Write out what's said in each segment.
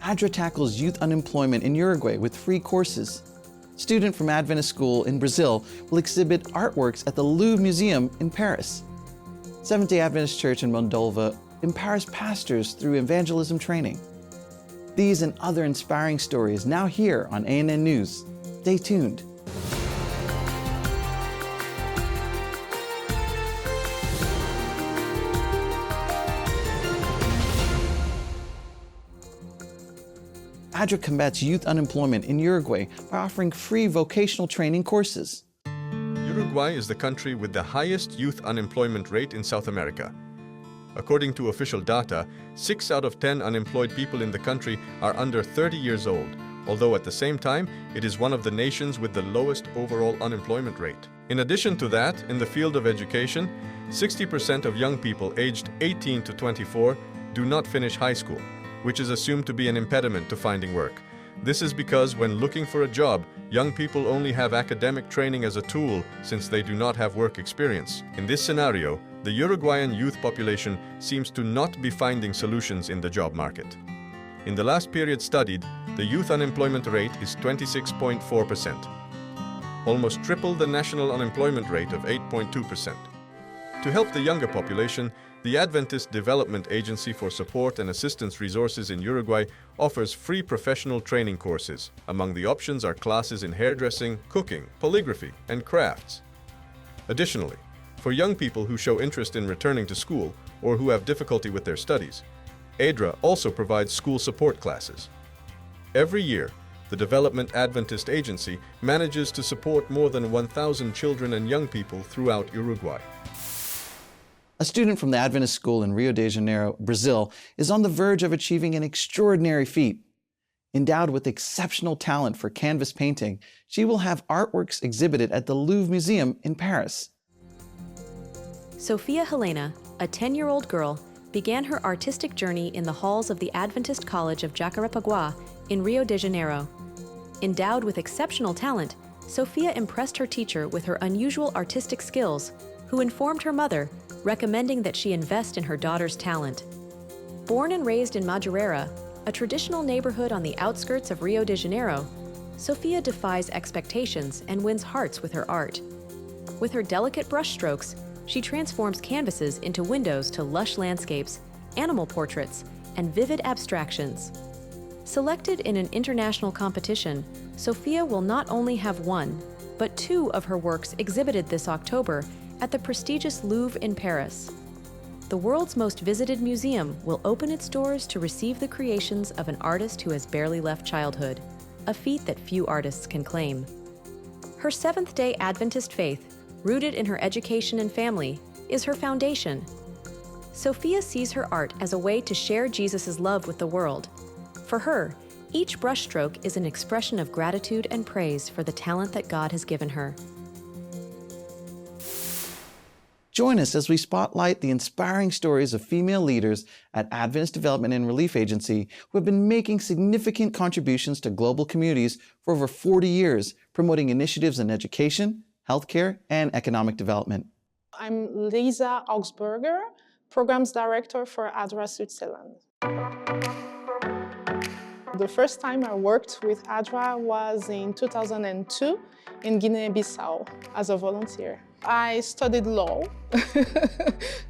ADRA tackles youth unemployment in Uruguay with free courses. A student from Adventist school in Brazil will exhibit artworks at the Louvre Museum in Paris. Seventh-day Adventist Church in Moldova empowers pastors through evangelism training. These and other inspiring stories now here on ANN News. Stay tuned. ADRA combats youth unemployment in Uruguay by offering free vocational training courses. Uruguay is the country with the highest youth unemployment rate in South America. According to official data, 6 out of 10 unemployed people in the country are under 30 years old, although at the same time, it is one of the nations with the lowest overall unemployment rate. In addition to that, in the field of education, 60% of young people aged 18 to 24 do not finish high school, which is assumed to be an impediment to finding work. This is because when looking for a job, young people only have academic training as a tool since they do not have work experience. In this scenario, the Uruguayan youth population seems to not be finding solutions in the job market. In the last period studied, the youth unemployment rate is 26.4%, almost triple the national unemployment rate of 8.2%. To help the younger population, the Adventist Development Agency for Support and Assistance Resources in Uruguay offers free professional training courses. Among the options are classes in hairdressing, cooking, polygraphy, and crafts. Additionally, for young people who show interest in returning to school or who have difficulty with their studies, ADRA also provides school support classes. Every year, the Development Adventist Agency manages to support more than 1,000 children and young people throughout Uruguay. A student from the Adventist school in Rio de Janeiro, Brazil, is on the verge of achieving an extraordinary feat. Endowed with exceptional talent for canvas painting, she will have artworks exhibited at the Louvre Museum in Paris. Sofia Helena, a 10-year-old girl, began her artistic journey in the halls of the Adventist College of Jacarepaguá in Rio de Janeiro. Endowed with exceptional talent, Sofia impressed her teacher with her unusual artistic skills, who informed her mother, recommending that she invest in her daughter's talent. Born and raised in Madureira, a traditional neighborhood on the outskirts of Rio de Janeiro, Sofia defies expectations and wins hearts with her art. With her delicate brushstrokes, she transforms canvases into windows to lush landscapes, animal portraits, and vivid abstractions. Selected in an international competition, Sofia will not only have one, but 2 of her works exhibited this October at the prestigious Louvre in Paris. The world's most visited museum will open its doors to receive the creations of an artist who has barely left childhood, a feat that few artists can claim. Her Seventh-day Adventist faith, rooted in her education and family, is her foundation. Sofia sees her art as a way to share Jesus' love with the world. For her, each brushstroke is an expression of gratitude and praise for the talent that God has given her. Join us as we spotlight the inspiring stories of female leaders at Adventist Development and Relief Agency who have been making significant contributions to global communities for over 40 years, promoting initiatives in education, healthcare, and economic development. I'm Lisa Augsburger, Programs Director for ADRA Switzerland. The first time I worked with ADRA was in 2002 in Guinea-Bissau as a volunteer. I studied law,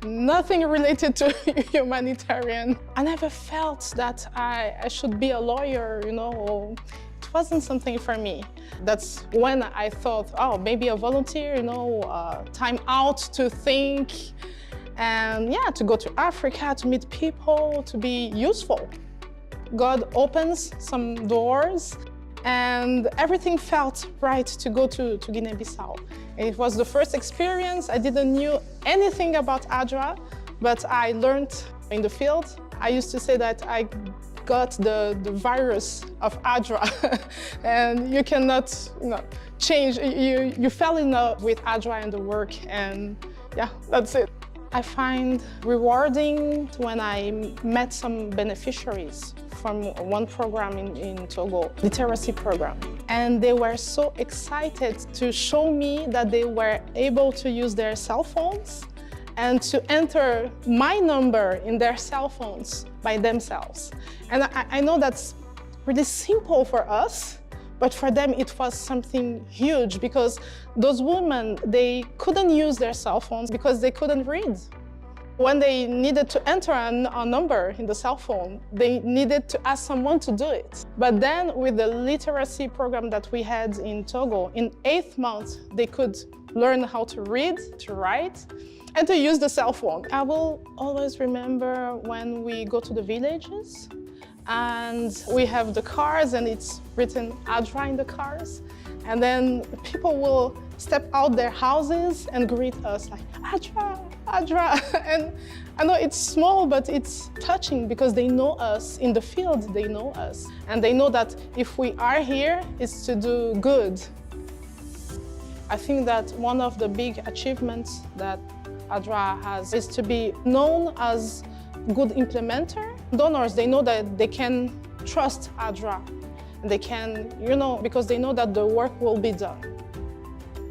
nothing related to humanitarian. I never felt that I should be a lawyer, It wasn't something for me. That's when I thought, oh, maybe a volunteer, time out to think, and to go to Africa, to meet people, to be useful. God opens some doors, and everything felt right to go to Guinea-Bissau. It was the first experience. I didn't know anything about ADRA, but I learned in the field. I used to say that I got the virus of ADRA, and you cannot change. You fell in love with ADRA and the work, and that's it. I find rewarding when I met some beneficiaries from one program in Togo, literacy program. And they were so excited to show me that they were able to use their cell phones and to enter my number in their cell phones by themselves. And I know that's really simple for us, but for them it was something huge because those women, they couldn't use their cell phones because they couldn't read. When they needed to enter a number in the cell phone, they needed to ask someone to do it. But then with the literacy program that we had in Togo, in 8 months, they could learn how to read, to write, and to use the cell phone. I will always remember when we go to the villages and we have the cars and it's written ADRA in the cars. And then people will step out their houses and greet us like, ADRA, ADRA. And I know it's small, but it's touching because they know us. In the field, they know us. And they know that if we are here, it's to do good. I think that one of the big achievements that ADRA has is to be known as good implementer. Donors, they know that they can trust ADRA. They can, because they know that the work will be done.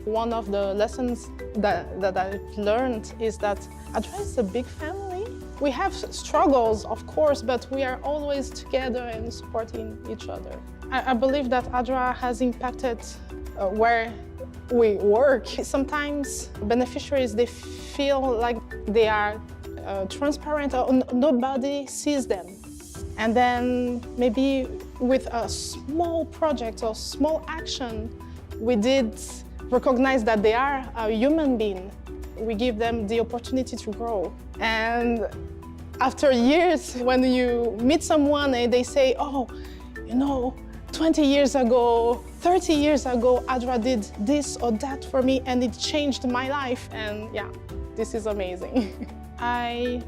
One of the lessons that I've learned is that ADRA is a big family. We have struggles, of course, but we are always together and supporting each other. I believe that ADRA has impacted where we work. Sometimes beneficiaries, they feel like they are transparent or nobody sees them. And then maybe with a small project or small action, we did recognize that they are a human being. We give them the opportunity to grow. And after years, when you meet someone and they say, oh, 20 years ago, 30 years ago, ADRA did this or that for me and it changed my life. And yeah, this is amazing. I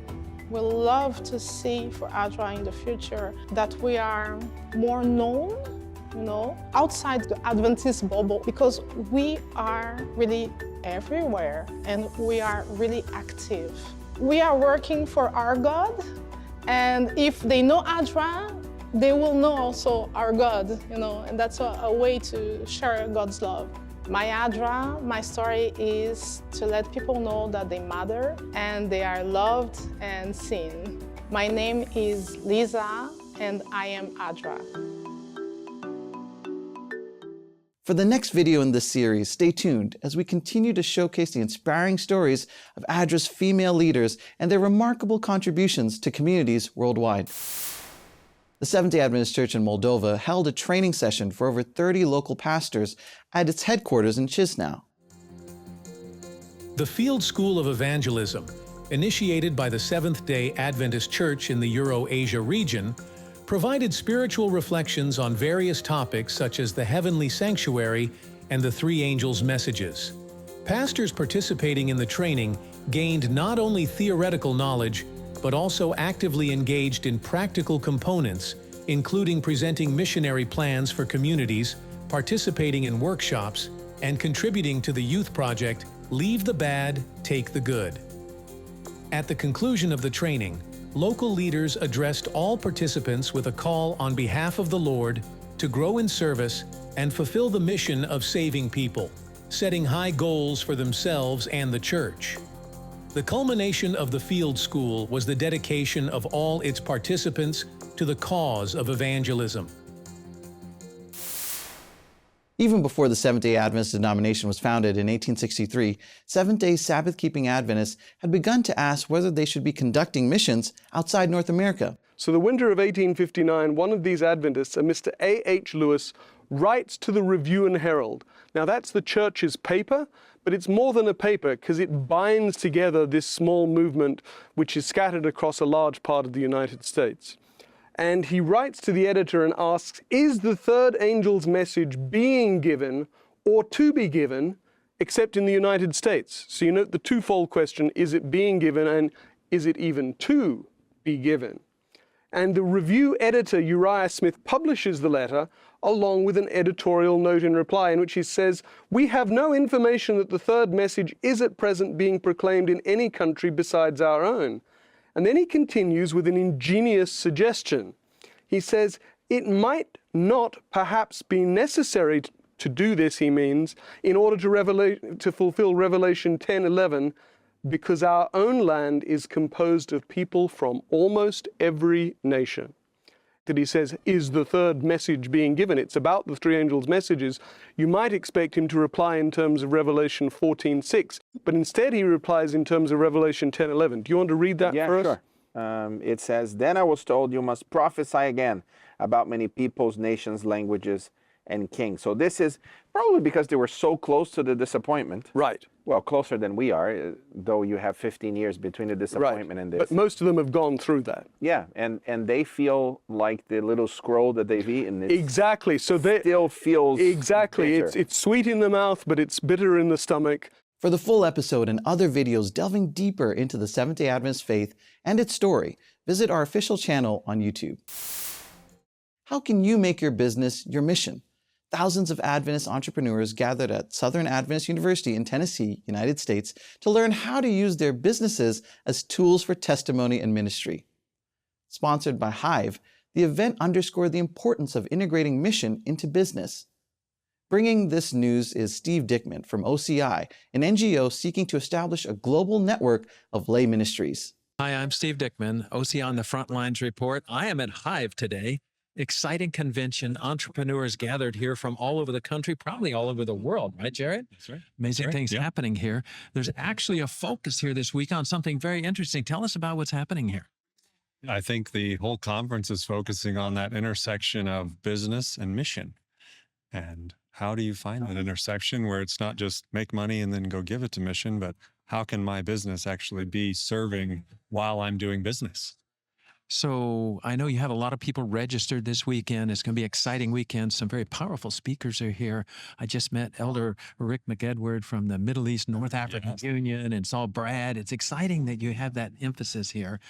will love to see for ADRA in the future that we are more known, outside the Adventist bubble, because we are really everywhere and we are really active. We are working for our God, and if they know ADRA, they will know also our God, and that's a way to share God's love. My ADRA, my story is to let people know that they matter and they are loved and seen. My name is Lisa and I am ADRA. For the next video in this series, stay tuned as we continue to showcase the inspiring stories of ADRA's female leaders and their remarkable contributions to communities worldwide. The Seventh-day Adventist Church in Moldova held a training session for over 30 local pastors at its headquarters in Chisinau. The Field School of Evangelism, initiated by the Seventh-day Adventist Church in the Euro-Asia region, provided spiritual reflections on various topics such as the heavenly sanctuary and the three angels' messages. Pastors participating in the training gained not only theoretical knowledge, but also actively engaged in practical components, including presenting missionary plans for communities, participating in workshops, and contributing to the youth project Leave the Bad, Take the Good. At the conclusion of the training, local leaders addressed all participants with a call on behalf of the Lord to grow in service and fulfill the mission of saving people, setting high goals for themselves and the church. The culmination of the Field School was the dedication of all its participants to the cause of evangelism. Even before the Seventh-day Adventist denomination was founded in 1863, Seventh-day Sabbath-keeping Adventists had begun to ask whether they should be conducting missions outside North America. So the winter of 1859, one of these Adventists, a Mr. A.H. Lewis, writes to the Review and Herald. Now that's the church's paper, but it's more than a paper because it binds together this small movement which is scattered across a large part of the United States. And he writes to the editor and asks, is the third angel's message being given or to be given except in the United States? So you note the twofold question, is it being given and is it even to be given? And the Review editor, Uriah Smith, publishes the letter along with an editorial note in reply in which he says, we have no information that the third message is at present being proclaimed in any country besides our own. And then he continues with an ingenious suggestion. He says, it might not perhaps be necessary to do this, he means, in order to fulfill Revelation 10:11, because our own land is composed of people from almost every nation. that he says is the third message being given. It's about the three angels' messages. You might expect him to reply in terms of Revelation 14:6, but instead he replies in terms of Revelation 10:11. Do you want to read that for us? Sure. It says, "Then I was told, you must prophesy again about many peoples, nations, languages, and kings." So this is probably because they were so close to the disappointment. Right. Well, closer than we are, though you have 15 years between the disappointment and this. But most of them have gone through that. Yeah, and they feel like the little scroll that they've eaten Exactly. So they still feels exactly. bitter. It's sweet in the mouth, but it's bitter in the stomach. For the full episode and other videos delving deeper into the Seventh-day Adventist faith and its story, visit our official channel on YouTube. How can you make your business your mission? Thousands of Adventist entrepreneurs gathered at Southern Adventist University in Tennessee, United States, to learn how to use their businesses as tools for testimony and ministry. Sponsored by Hive, the event underscored the importance of integrating mission into business. Bringing this news is Steve Dickman from OCI, an NGO seeking to establish a global network of lay ministries. Hi, I'm Steve Dickman, OCI on the Front Lines Report. I am at Hive today. Exciting convention. Entrepreneurs gathered here from all over the country, probably all over the world, right, Jared? That's right. Amazing things happening here. There's actually a focus here this week on something very interesting. Tell us about what's happening here. I think the whole conference is focusing on that intersection of business and mission. And how do you find that intersection where it's not just make money and then go give it to mission, but how can my business actually be serving while I'm doing business? So I know you have a lot of people registered this weekend. It's going to be an exciting weekend. Some very powerful speakers are here. I just met Elder Rick McEdward from the Middle East North African Union and saw Brad. It's exciting that you have that emphasis here.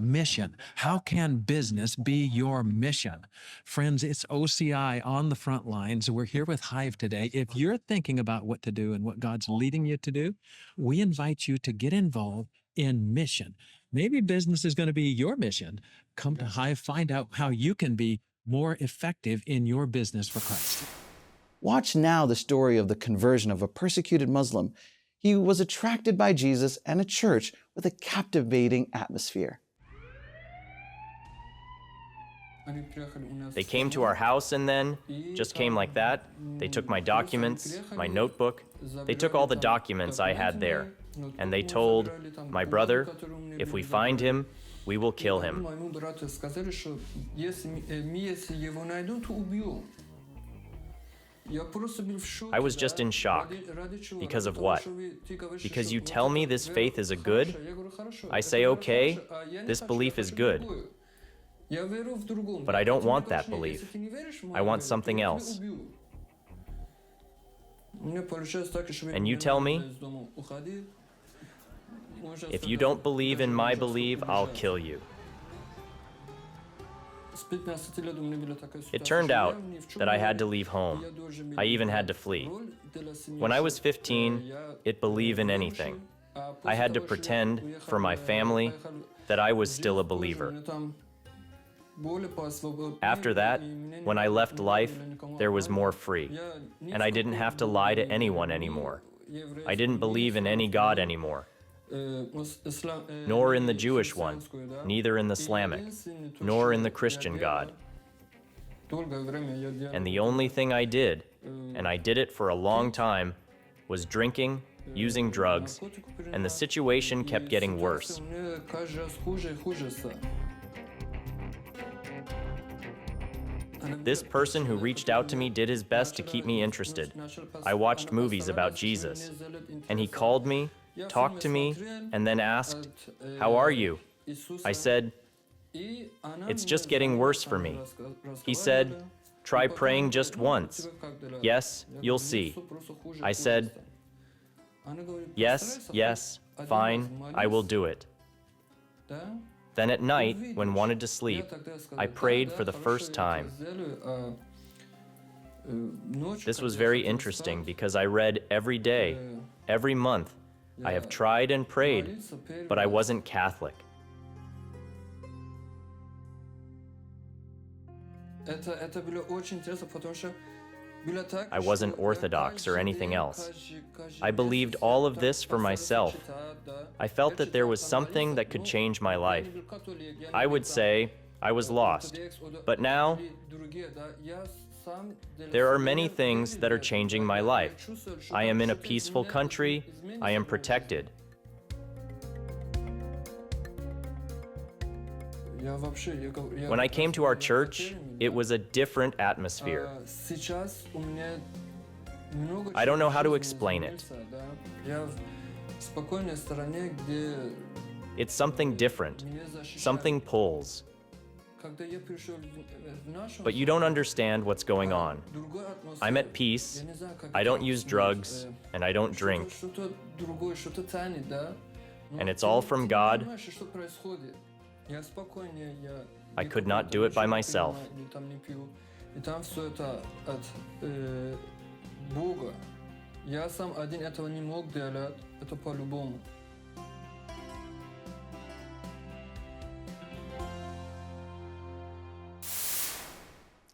Mission. How can business be your mission? Friends, it's OCI on the front lines. We're here with Hive today. If you're thinking about what to do and what God's leading you to do, we invite you to get involved in mission. Maybe business is going to be your mission. Come to Hive, find out how you can be more effective in your business for Christ. Watch now the story of the conversion of a persecuted Muslim. He was attracted by Jesus and a church with a captivating atmosphere. They came to our house and then, just came like that, they took my documents, my notebook, they took all the documents I had there, and they told my brother, if we find him, we will kill him. I was just in shock. Because of what? Because you tell me this faith is a good? I say, okay, this belief is good. But I don't want that belief. I want something else. And you tell me, if you don't believe in my belief, I'll kill you. It turned out that I had to leave home. I even had to flee. When I was 15, it believed in anything. I had to pretend for my family that I was still a believer. After that, when I left life, there was more free, and I didn't have to lie to anyone anymore. I didn't believe in any God anymore, nor in the Jewish one, neither in the Islamic, nor in the Christian God. And the only thing I did, and I did it for a long time, was drinking, using drugs, and the situation kept getting worse. This person who reached out to me did his best to keep me interested. I watched movies about Jesus, and he called me, talked to me, and then asked, "How are you?" I said, "It's just getting worse for me." He said, "Try praying just once. Yes, you'll see." I said, "Yes, yes, fine, I will do it." Then at night, when wanted to sleep, I prayed for the first time. This was very interesting because I read every day, every month. I have tried and prayed, but I wasn't Catholic. I wasn't Orthodox or anything else. I believed all of this for myself. I felt that there was something that could change my life. I would say, I was lost. But now, there are many things that are changing my life. I am in a peaceful country. I am protected. When I came to our church, it was a different atmosphere. I don't know how to explain it. It's something different. Something pulls. But you don't understand what's going on. I'm at peace. I don't use drugs, and I don't drink. And it's all from God. I could not do it by myself.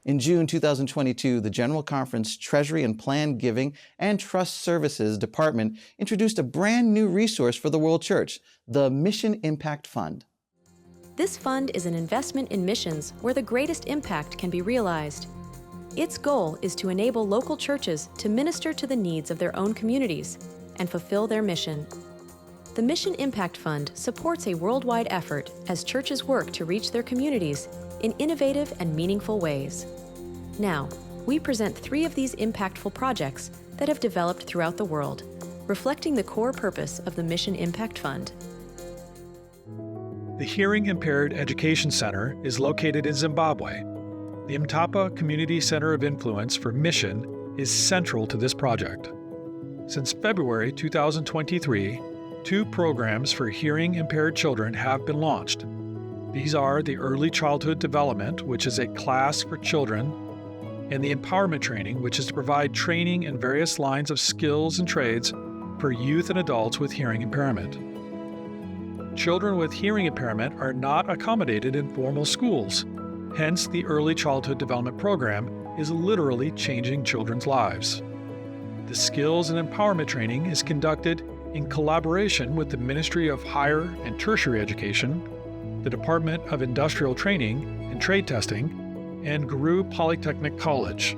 In June 2022, the General Conference Treasury and Planned Giving and Trust Services Department introduced a brand new resource for the World Church, the Mission Impact Fund. This fund is an investment in missions where the greatest impact can be realized. Its goal is to enable local churches to minister to the needs of their own communities and fulfill their mission. The Mission Impact Fund supports a worldwide effort as churches work to reach their communities in innovative and meaningful ways. Now, we present 3 of these impactful projects that have developed throughout the world, reflecting the core purpose of the Mission Impact Fund. The Hearing Impaired Education Center is located in Zimbabwe. The Mtapa Community Center of Influence for Mission is central to this project. Since February 2023, 2 programs for hearing impaired children have been launched. These are the Early Childhood Development, which is a class for children, and the Empowerment Training, which is to provide training in various lines of skills and trades for youth and adults with hearing impairment. Children with hearing impairment are not accommodated in formal schools. Hence, the Early Childhood Development Program is literally changing children's lives. The Skills and Empowerment Training is conducted in collaboration with the Ministry of Higher and Tertiary Education, the Department of Industrial Training and Trade Testing, and Guru Polytechnic College.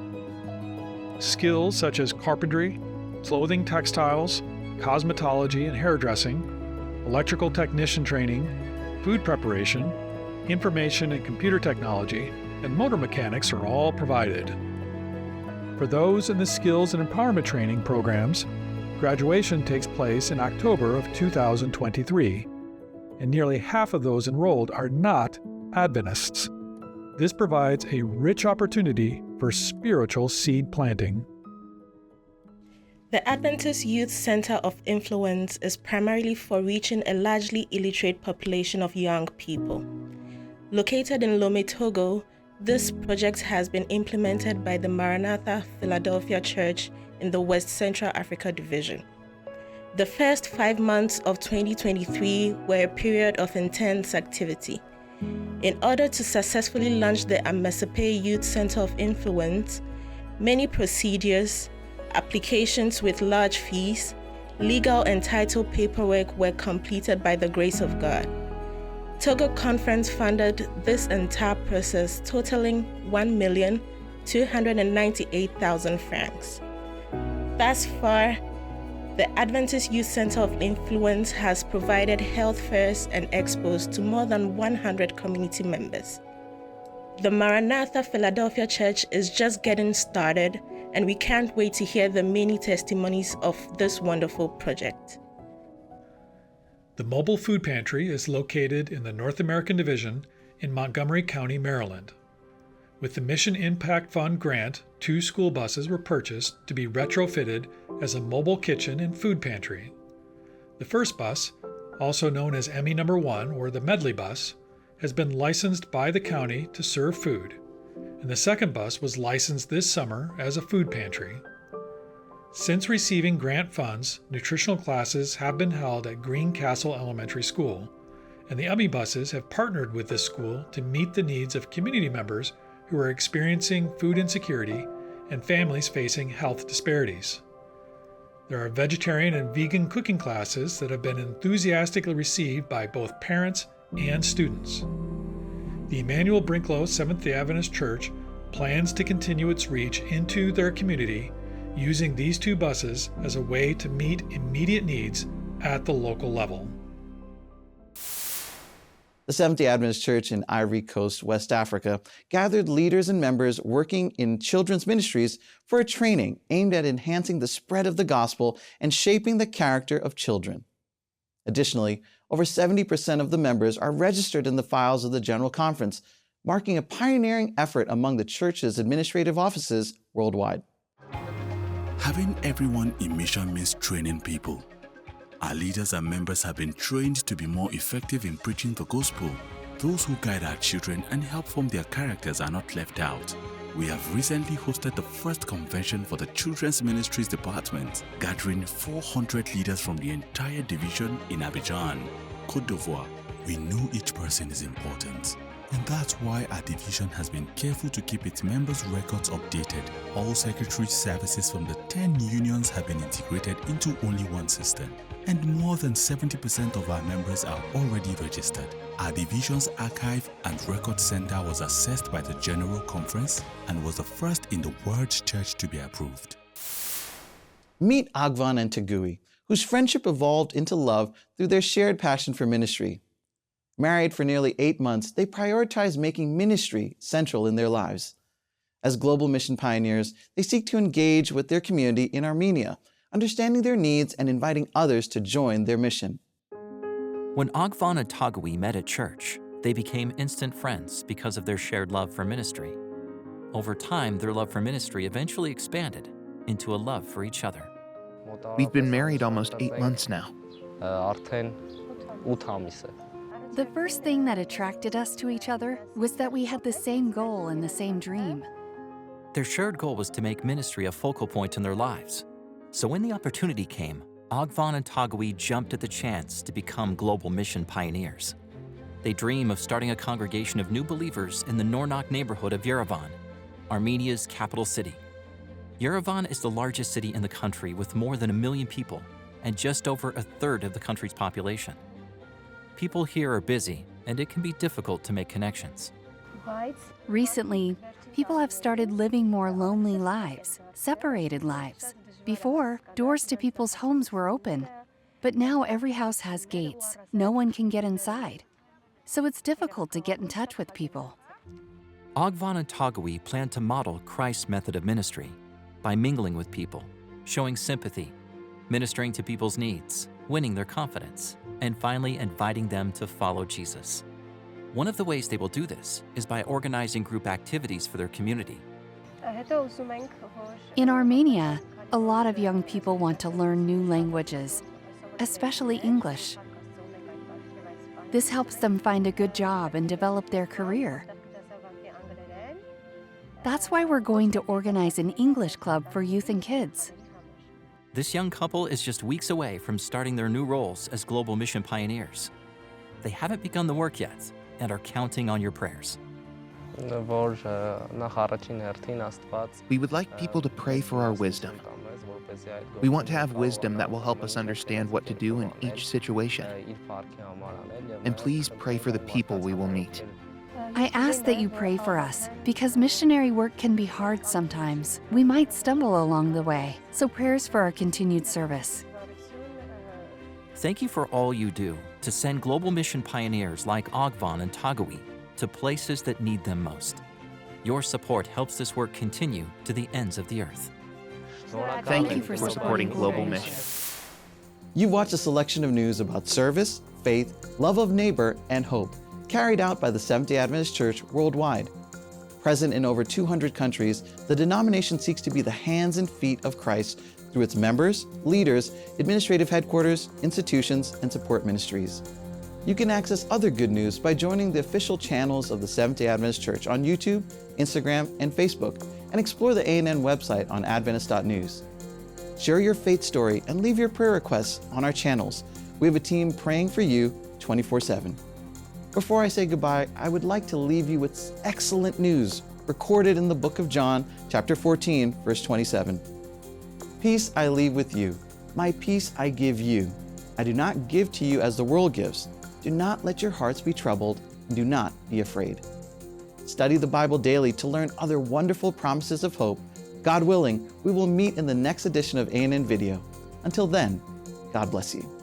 Skills such as carpentry, clothing textiles, cosmetology and hairdressing, electrical technician training, food preparation, information and computer technology, and motor mechanics are all provided. For those in the Skills and Empowerment Training programs, graduation takes place in October of 2023, and nearly half of those enrolled are not Adventists. This provides a rich opportunity for spiritual seed planting. The Adventist Youth Center of Influence is primarily for reaching a largely illiterate population of young people. Located in Lome, Togo, this project has been implemented by the Maranatha Philadelphia Church in the West Central Africa Division. The first 5 months of 2023 were a period of intense activity. In order to successfully launch the Amasepe Youth Center of Influence, many procedures, applications with large fees, legal and title paperwork were completed by the grace of God. Togo Conference funded this entire process, totaling 1,298,000 francs. Thus far, the Adventist Youth Center of Influence has provided health fairs and expos to more than 100 community members. The Maranatha Philadelphia Church is just getting started, and we can't wait to hear the many testimonies of this wonderful project. The mobile food pantry is located in the North American Division in Montgomery County, Maryland. With the Mission Impact Fund grant, 2 school buses were purchased to be retrofitted as a mobile kitchen and food pantry. The first bus, also known as ME number 1 or the Medley bus, has been licensed by the county to serve food, and the second bus was licensed this summer as a food pantry. Since receiving grant funds, nutritional classes have been held at Greencastle Elementary School, and the UMI buses have partnered with this school to meet the needs of community members who are experiencing food insecurity and families facing health disparities. There are vegetarian and vegan cooking classes that have been enthusiastically received by both parents and students. The Emmanuel Brinklow Seventh-day Adventist Church plans to continue its reach into their community using these 2 buses as a way to meet immediate needs at the local level. The Seventh-day Adventist Church in Ivory Coast, West Africa, gathered leaders and members working in children's ministries for a training aimed at enhancing the spread of the gospel and shaping the character of children. Additionally, over 70% of the members are registered in the files of the General Conference, marking a pioneering effort among the church's administrative offices worldwide. Having everyone in mission means training people. Our leaders and members have been trained to be more effective in preaching the gospel. Those who guide our children and help form their characters are not left out. We have recently hosted the first convention for the Children's Ministries Department, gathering 400 leaders from the entire division in Abidjan, Côte d'Ivoire. We know each person is important, and that's why our division has been careful to keep its members' records updated. All secretary services from the 10 unions have been integrated into only one system, and more than 70% of our members are already registered. Our division's archive and record center was assessed by the General Conference and was the first in the world church to be approved. Meet Agvan and Tagui, whose friendship evolved into love through their shared passion for ministry. Married for nearly 8 months, they prioritized making ministry central in their lives. As global mission pioneers, they seek to engage with their community in Armenia, understanding their needs and inviting others to join their mission. When Agvan and Tagui met at church, they became instant friends because of their shared love for ministry. Over time, their love for ministry eventually expanded into a love for each other. We've been married almost 8 months now. The first thing that attracted us to each other was that we had the same goal and the same dream. Their shared goal was to make ministry a focal point in their lives. So when the opportunity came, Agvan and Tagui jumped at the chance to become global mission pioneers. They dream of starting a congregation of new believers in the Nornak neighborhood of Yerevan, Armenia's capital city. Yerevan is the largest city in the country with more than 1 million people and just over 1/3 of the country's population. People here are busy, and it can be difficult to make connections. Recently, people have started living more lonely lives, separated lives. Before, doors to people's homes were open, but now every house has gates. No one can get inside. So it's difficult to get in touch with people. Agvan and Tagui plan to model Christ's method of ministry by mingling with people, showing sympathy, ministering to people's needs, winning their confidence, and finally inviting them to follow Jesus. One of the ways they will do this is by organizing group activities for their community. In Armenia, a lot of young people want to learn new languages, especially English. This helps them find a good job and develop their career. That's why we're going to organize an English club for youth and kids. This young couple is just weeks away from starting their new roles as global mission pioneers. They haven't begun the work yet and are counting on your prayers. We would like people to pray for our wisdom. We want to have wisdom that will help us understand what to do in each situation. And please pray for the people we will meet. I ask that you pray for us because missionary work can be hard sometimes. We might stumble along the way, so prayers for our continued service. Thank you for all you do to send global mission pioneers like Agvan and Tagui to places that need them most. Your support helps this work continue to the ends of the earth. Thank you for supporting Global Mission. You've watched a selection of news about service, faith, love of neighbor, and hope, carried out by the Seventh-day Adventist Church worldwide. Present in over 200 countries, the denomination seeks to be the hands and feet of Christ through its members, leaders, administrative headquarters, institutions, and support ministries. You can access other good news by joining the official channels of the Seventh-day Adventist Church on YouTube, Instagram, and Facebook, and explore the ANN website on adventist.news. Share your faith story and leave your prayer requests on our channels. We have a team praying for you 24/7. Before I say goodbye, I would like to leave you with excellent news recorded in the book of John, chapter 14, verse 27. Peace I leave with you. My peace I give you. I do not give to you as the world gives. Do not let your hearts be troubled, and do not be afraid. Study the Bible daily to learn other wonderful promises of hope. God willing, we will meet in the next edition of ANN Video. Until then, God bless you.